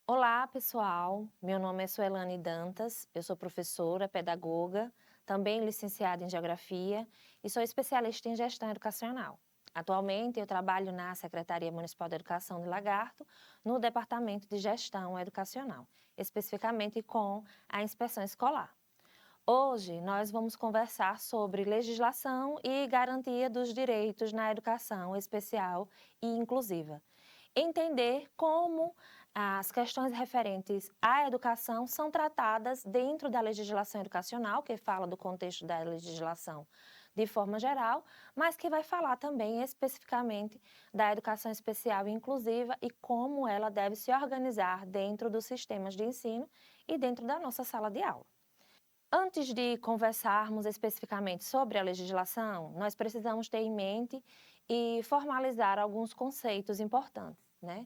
Olá, pessoal. Meu nome é Suelane Dantas, eu sou professora, pedagoga, também licenciada em Geografia e sou especialista em Gestão Educacional. Atualmente, eu trabalho na Secretaria Municipal de Educação de Lagarto, no Departamento de Gestão Educacional, especificamente com a inspeção escolar. Hoje, nós vamos conversar sobre legislação e garantia dos direitos na educação especial e inclusiva. Entender como as questões referentes à educação são tratadas dentro da legislação educacional, que fala do contexto da legislação de forma geral, mas que vai falar também especificamente da educação especial e inclusiva e como ela deve se organizar dentro dos sistemas de ensino e dentro da nossa sala de aula. Antes de conversarmos especificamente sobre a legislação, nós precisamos ter em mente e formalizar alguns conceitos importantes, né?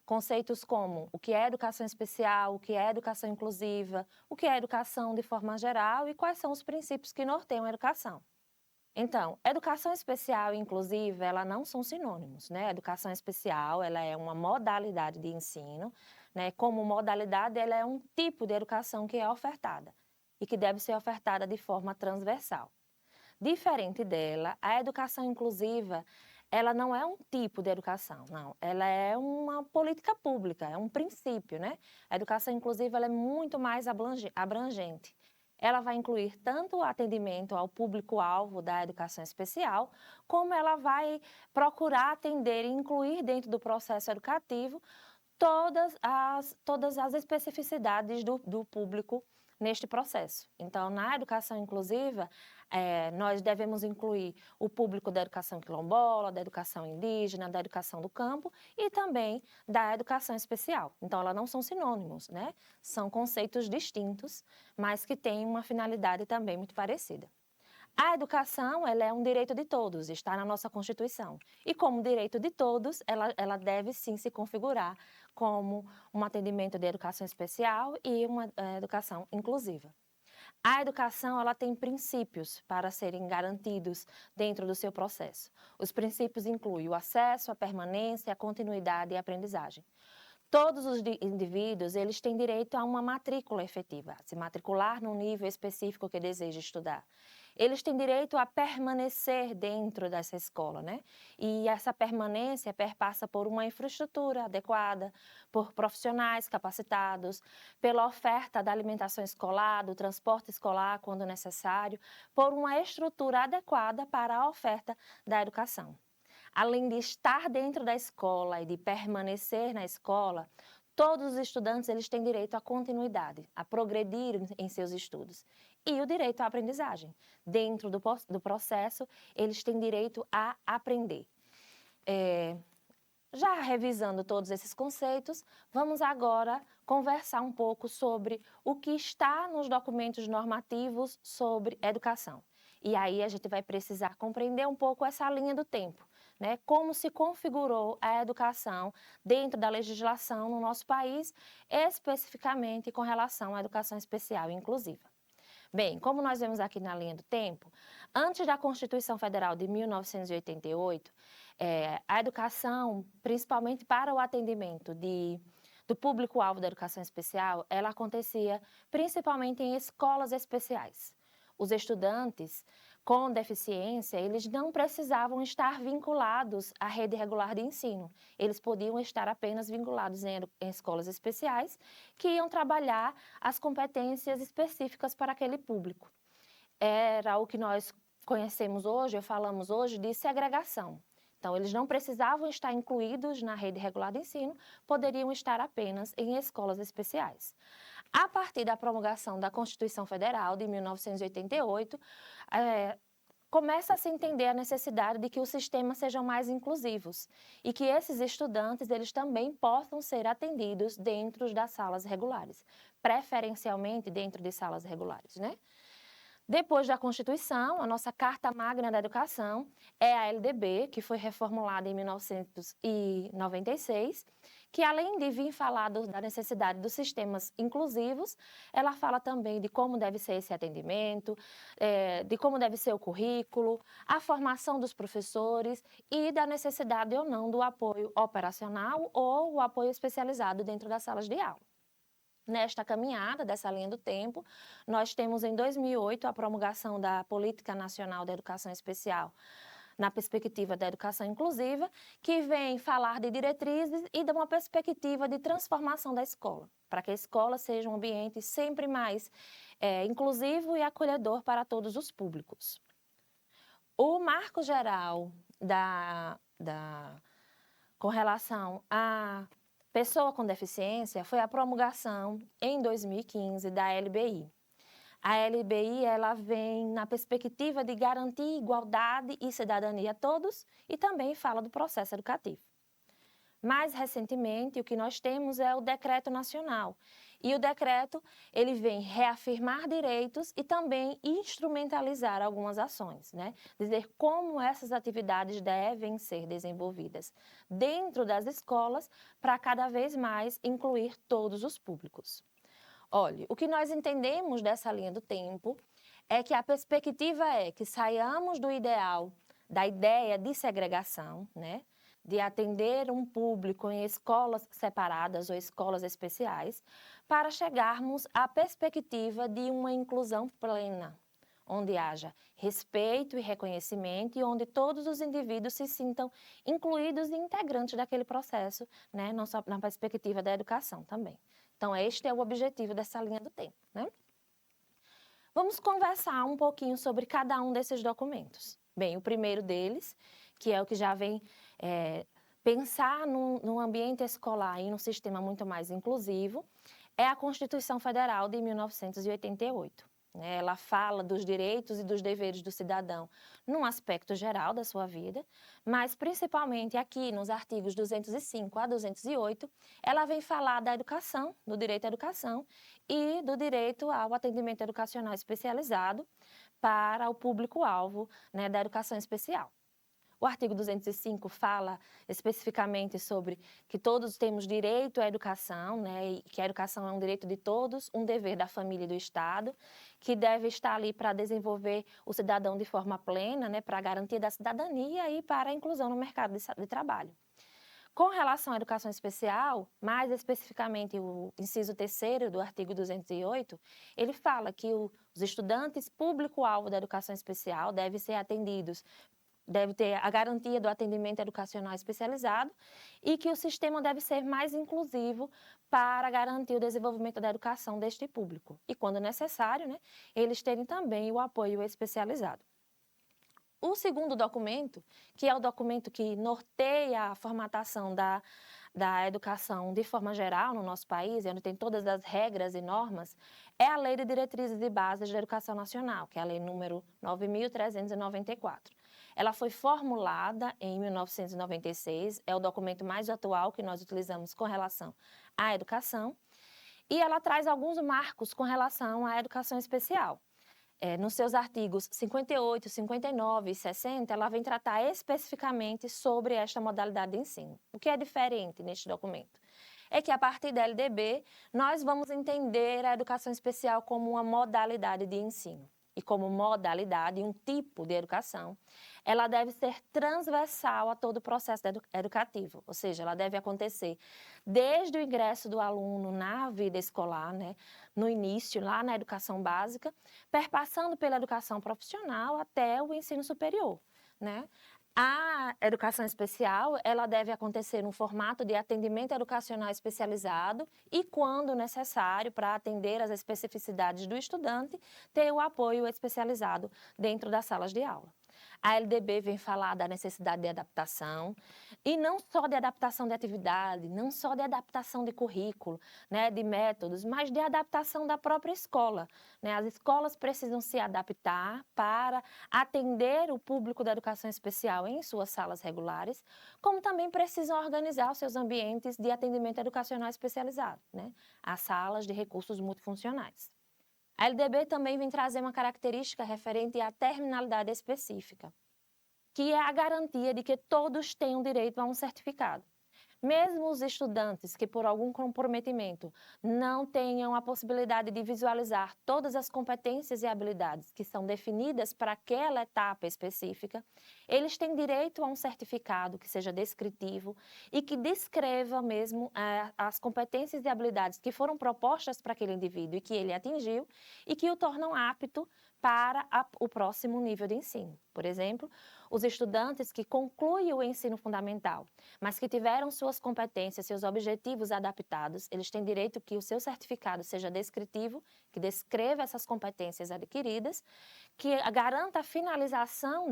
Conceitos como o que é educação especial, o que é educação inclusiva, o que é educação de forma geral e quais são os princípios que norteiam a educação. Então, educação especial e inclusiva, ela não são sinônimos, né? Educação especial, ela é uma modalidade de ensino, né? Como modalidade, ela é um tipo de educação que é ofertada e que deve ser ofertada de forma transversal. Diferente dela, a educação inclusiva, ela não é um tipo de educação, não. Ela é uma política pública, é um princípio, né? A educação inclusiva, ela é muito mais abrangente. Ela vai incluir tanto o atendimento ao público-alvo da educação especial, como ela vai procurar atender e incluir dentro do processo educativo todas as especificidades do público neste processo. Então, na educação inclusiva, nós devemos incluir o público da educação quilombola, da educação indígena, da educação do campo e também da educação especial. Então, elas não são sinônimos, né? São conceitos distintos, mas que têm uma finalidade também muito parecida. A educação, ela é um direito de todos, está na nossa Constituição. E como direito de todos, ela deve sim se configurar como um atendimento de educação especial e uma educação inclusiva. A educação, ela tem princípios para serem garantidos dentro do seu processo. Os princípios incluem o acesso, a permanência, a continuidade e a aprendizagem. Todos os indivíduos, eles têm direito a uma matrícula efetiva, a se matricular num nível específico que deseja estudar. Eles têm direito a permanecer dentro dessa escola, né? E essa permanência perpassa por uma infraestrutura adequada, por profissionais capacitados, pela oferta da alimentação escolar, do transporte escolar quando necessário, por uma estrutura adequada para a oferta da educação. Além de estar dentro da escola e de permanecer na escola, todos os estudantes eles têm direito à continuidade, a progredir em seus estudos. E o direito à aprendizagem. Dentro do processo, eles têm direito a aprender. Já revisando todos esses conceitos, vamos agora conversar um pouco sobre o que está nos documentos normativos sobre educação. E aí a gente vai precisar compreender um pouco essa linha do tempo, né? Como se configurou a educação dentro da legislação no nosso país, especificamente com relação à educação especial e inclusiva. Bem, como nós vemos aqui na linha do tempo, antes da Constituição Federal de 1988, a educação, principalmente para o atendimento do público-alvo da educação especial, ela acontecia principalmente em escolas especiais. Os estudantes com deficiência, eles não precisavam estar vinculados à rede regular de ensino. Eles podiam estar apenas vinculados em escolas especiais que iam trabalhar as competências específicas para aquele público. Era o que nós conhecemos hoje, ou falamos hoje, de segregação. Então, eles não precisavam estar incluídos na rede regular de ensino, poderiam estar apenas em escolas especiais. A partir da promulgação da Constituição Federal de 1988, começa a se entender a necessidade de que os sistemas sejam mais inclusivos e que esses estudantes eles também possam ser atendidos dentro das salas regulares, preferencialmente dentro de salas regulares, né? Depois da Constituição, a nossa Carta Magna da Educação é a LDB, que foi reformulada em 1996, que além de vir falar da necessidade dos sistemas inclusivos, ela fala também de como deve ser esse atendimento, de como deve ser o currículo, a formação dos professores e da necessidade ou não do apoio operacional ou o apoio especializado dentro das salas de aula. Nesta caminhada dessa linha do tempo, nós temos em 2008 a promulgação da Política Nacional da Educação Especial, na perspectiva da educação inclusiva, que vem falar de diretrizes e de uma perspectiva de transformação da escola, para que a escola seja um ambiente sempre mais inclusivo e acolhedor para todos os públicos. O marco geral com relação a pessoa com deficiência foi a promulgação em 2015 da LBI. A LBI ela vem na perspectiva de garantir igualdade e cidadania a todos e também fala do processo educativo. Mais recentemente, o que nós temos é o Decreto Nacional. E o decreto ele vem reafirmar direitos e também instrumentalizar algumas ações, né? Dizer como essas atividades devem ser desenvolvidas dentro das escolas para cada vez mais incluir todos os públicos. Olha, o que nós entendemos dessa linha do tempo é que a perspectiva é que saiamos do ideal, da ideia de segregação, né? De atender um público em escolas separadas ou escolas especiais, para chegarmos à perspectiva de uma inclusão plena, onde haja respeito e reconhecimento e onde todos os indivíduos se sintam incluídos e integrantes daquele processo, né? Não só na perspectiva da educação também. Então, este é o objetivo dessa linha do tempo, né? Vamos conversar um pouquinho sobre cada um desses documentos. Bem, o primeiro deles, que é o que já vem pensar num ambiente escolar e num sistema muito mais inclusivo, é a Constituição Federal de 1988. Ela fala dos direitos e dos deveres do cidadão num aspecto geral da sua vida, mas principalmente aqui nos artigos 205 a 208, ela vem falar da educação, do direito à educação e do direito ao atendimento educacional especializado para o público-alvo, né, da educação especial. O artigo 205 fala especificamente sobre que todos temos direito à educação, né, e que a educação é um direito de todos, um dever da família e do Estado, que deve estar ali para desenvolver o cidadão de forma plena, né, para a garantia da cidadania e para a inclusão no mercado de trabalho. Com relação à educação especial, mais especificamente o inciso 3º do artigo 208, ele fala que os estudantes público-alvo da educação especial devem ser atendidos, deve ter a garantia do atendimento educacional especializado e que o sistema deve ser mais inclusivo para garantir o desenvolvimento da educação deste público. E, quando necessário, né, eles terem também o apoio especializado. O segundo documento, que é o documento que norteia a formatação da educação de forma geral no nosso país, onde tem todas as regras e normas, é a Lei de Diretrizes e Bases da Educação Nacional, que é a Lei número 9.394. Ela foi formulada em 1996, é o documento mais atual que nós utilizamos com relação à educação, e ela traz alguns marcos com relação à educação especial. Nos seus artigos 58, 59 e 60, ela vem tratar especificamente sobre esta modalidade de ensino. O que é diferente neste documento? É que, a partir da LDB, nós vamos entender a educação especial como uma modalidade de ensino. E como modalidade, um tipo de educação, ela deve ser transversal a todo o processo educativo, ou seja, ela deve acontecer desde o ingresso do aluno na vida escolar, né, no início, lá na educação básica, perpassando pela educação profissional até o ensino superior, né? A educação especial, ela deve acontecer no formato de atendimento educacional especializado e, quando necessário, para atender às especificidades do estudante, ter o apoio especializado dentro das salas de aula. A LDB vem falar da necessidade de adaptação, e não só de adaptação de atividade, não só de adaptação de currículo, né, de métodos, mas de adaptação da própria escola, né? As escolas precisam se adaptar para atender o público da educação especial em suas salas regulares, como também precisam organizar os seus ambientes de atendimento educacional especializado, né? As salas de recursos multifuncionais. A LDB também vem trazer uma característica referente à terminalidade específica, que é a garantia de que todos tenham direito a um certificado. Mesmo os estudantes que, por algum comprometimento, não tenham a possibilidade de visualizar todas as competências e habilidades que são definidas para aquela etapa específica, eles têm direito a um certificado que seja descritivo e que descreva mesmo as competências e habilidades que foram propostas para aquele indivíduo e que ele atingiu e que o tornam apto para o próximo nível de ensino. Por exemplo, os estudantes que concluem o ensino fundamental, mas que tiveram suas competências, seus objetivos adaptados, eles têm direito que o seu certificado seja descritivo, que descreva essas competências adquiridas, que garanta a finalização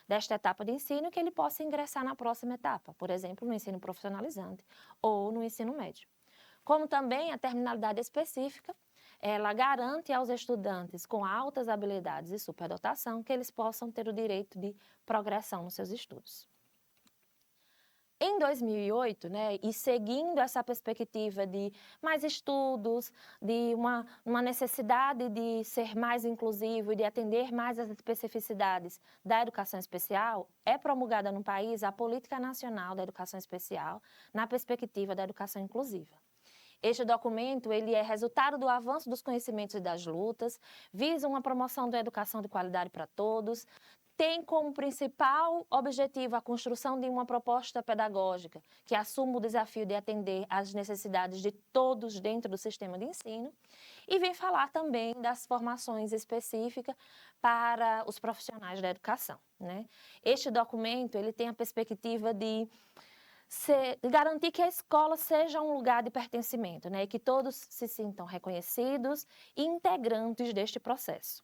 desta etapa de ensino e que ele possa ingressar na próxima etapa, por exemplo, no ensino profissionalizante ou no ensino médio. Como também a terminalidade específica, ela garante aos estudantes com altas habilidades e superdotação que eles possam ter o direito de progressão nos seus estudos. Em 2008, e seguindo essa perspectiva de mais estudos, de uma necessidade de ser mais inclusivo e de atender mais às especificidades da educação especial, é promulgada no país a Política Nacional da Educação Especial na perspectiva da educação inclusiva. Este documento ele é resultado do avanço dos conhecimentos e das lutas, visa uma promoção da educação de qualidade para todos, tem como principal objetivo a construção de uma proposta pedagógica que assuma o desafio de atender às necessidades de todos dentro do sistema de ensino e vem falar também das formações específicas para os profissionais da educação, Este documento ele tem a perspectiva de garantir que a escola seja um lugar de pertencimento, e que todos se sintam reconhecidos e integrantes deste processo.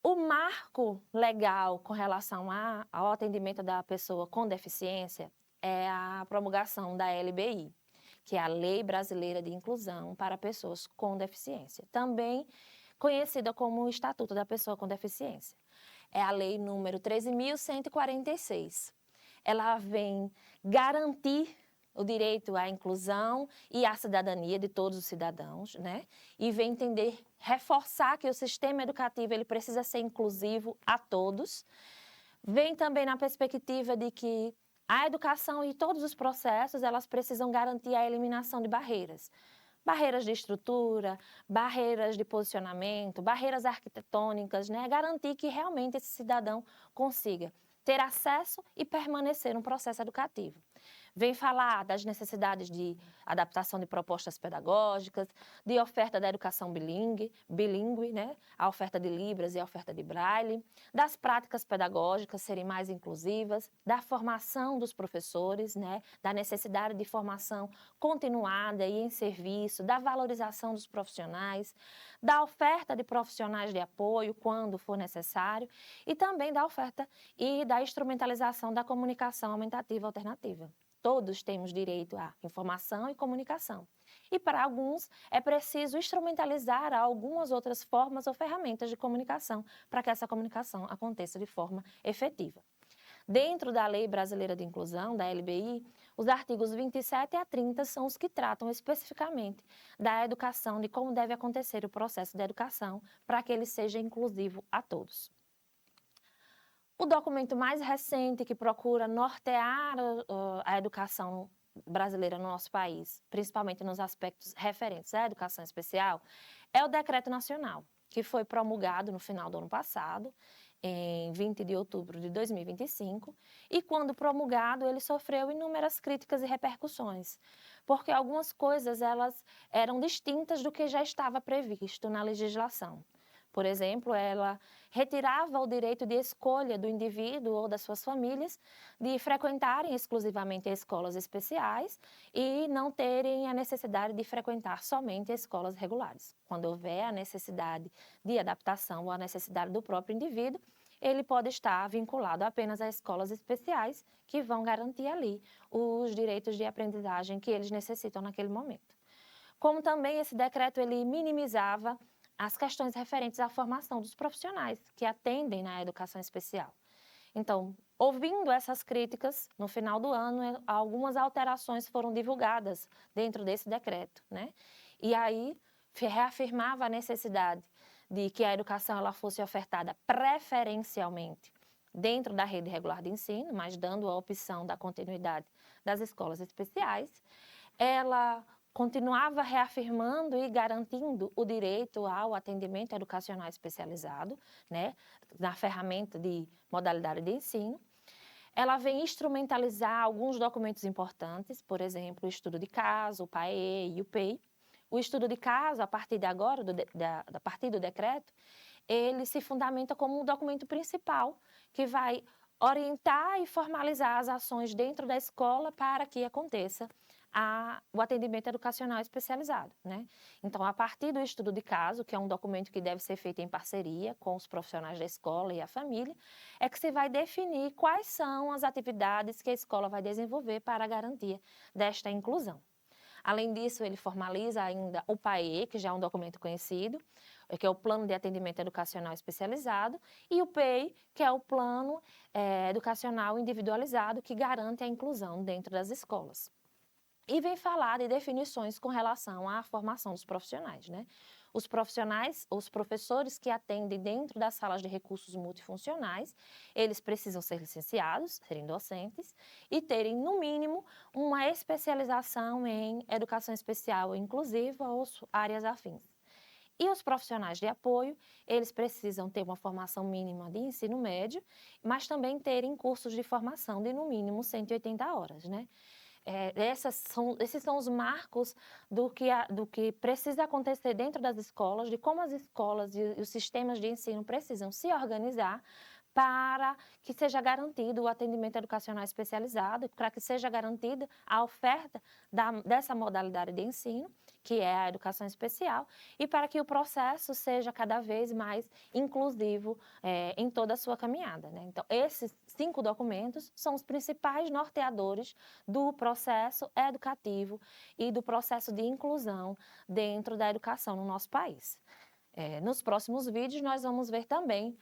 O marco legal com relação ao atendimento da pessoa com deficiência é a promulgação da LBI, que é a Lei Brasileira de Inclusão para Pessoas com Deficiência, também conhecida como o Estatuto da Pessoa com Deficiência. É a lei número 13.146. Ela vem garantir o direito à inclusão e à cidadania de todos os cidadãos, E vem reforçar que o sistema educativo ele precisa ser inclusivo a todos. Vem também na perspectiva de que a educação e todos os processos, elas precisam garantir a eliminação de barreiras. Barreiras de estrutura, barreiras de posicionamento, barreiras arquitetônicas, Garantir que realmente esse cidadão consiga ter acesso e permanecer no processo educativo. Vem falar das necessidades de adaptação de propostas pedagógicas, de oferta da educação bilíngue, a oferta de Libras e a oferta de Braille, das práticas pedagógicas serem mais inclusivas, da formação dos professores, da necessidade de formação continuada e em serviço, da valorização dos profissionais, da oferta de profissionais de apoio quando for necessário e também da oferta e da instrumentalização da comunicação aumentativa alternativa. Todos temos direito à informação e comunicação. E para alguns é preciso instrumentalizar algumas outras formas ou ferramentas de comunicação para que essa comunicação aconteça de forma efetiva. Dentro da Lei Brasileira de Inclusão, da LBI, os artigos 27 a 30 são os que tratam especificamente da educação, de como deve acontecer o processo de educação para que ele seja inclusivo a todos. O documento mais recente que procura nortear a educação brasileira no nosso país, principalmente nos aspectos referentes à educação especial, é o Decreto Nacional, que foi promulgado no final do ano passado, em 20 de outubro de 2025, e quando promulgado ele sofreu inúmeras críticas e repercussões, porque algumas coisas elas eram distintas do que já estava previsto na legislação. Por exemplo, ela retirava o direito de escolha do indivíduo ou das suas famílias de frequentarem exclusivamente escolas especiais e não terem a necessidade de frequentar somente escolas regulares. Quando houver a necessidade de adaptação ou a necessidade do próprio indivíduo, ele pode estar vinculado apenas a escolas especiais que vão garantir ali os direitos de aprendizagem que eles necessitam naquele momento. Como também esse decreto ele minimizava as questões referentes à formação dos profissionais que atendem na educação especial. Então, ouvindo essas críticas, no final do ano, algumas alterações foram divulgadas dentro desse decreto, E aí reafirmava a necessidade de que a educação ela fosse ofertada preferencialmente dentro da rede regular de ensino, mas dando a opção da continuidade das escolas especiais. Ela continuava reafirmando e garantindo o direito ao atendimento educacional especializado, né, na ferramenta de modalidade de ensino. Ela vem instrumentalizar alguns documentos importantes, por exemplo, o estudo de caso, o PAE e o PEI. O estudo de caso, a partir de agora, a partir do decreto, ele se fundamenta como um documento principal que vai orientar e formalizar as ações dentro da escola para que aconteça o atendimento educacional especializado, né? Então, a partir do estudo de caso, que é um documento que deve ser feito em parceria com os profissionais da escola e a família, é que se vai definir quais são as atividades que a escola vai desenvolver para a garantia desta inclusão. Além disso, ele formaliza ainda o PAE, que já é um documento conhecido, que é o Plano de Atendimento Educacional Especializado, e o PEI, que é o Plano Educacional Individualizado, que garante a inclusão dentro das escolas. E vem falar de definições com relação à formação dos profissionais, né? Os profissionais, os professores que atendem dentro das salas de recursos multifuncionais, eles precisam ser licenciados, serem docentes e terem, no mínimo, uma especialização em educação especial inclusiva ou áreas afins. E os profissionais de apoio, eles precisam ter uma formação mínima de ensino médio, mas também terem cursos de formação de, no mínimo, 180 horas, né? Esses são os marcos do que precisa acontecer dentro das escolas, de como as escolas e os sistemas de ensino precisam se organizar para que seja garantido o atendimento educacional especializado, para que seja garantida a oferta dessa modalidade de ensino, que é a educação especial, e para que o processo seja cada vez mais inclusivo em toda a sua caminhada, né? Então, esses 5 documentos são os principais norteadores do processo educativo e do processo de inclusão dentro da educação no nosso país. Nos próximos vídeos, nós vamos ver também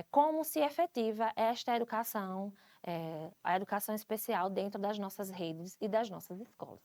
como se efetiva esta educação, a educação especial dentro das nossas redes e das nossas escolas.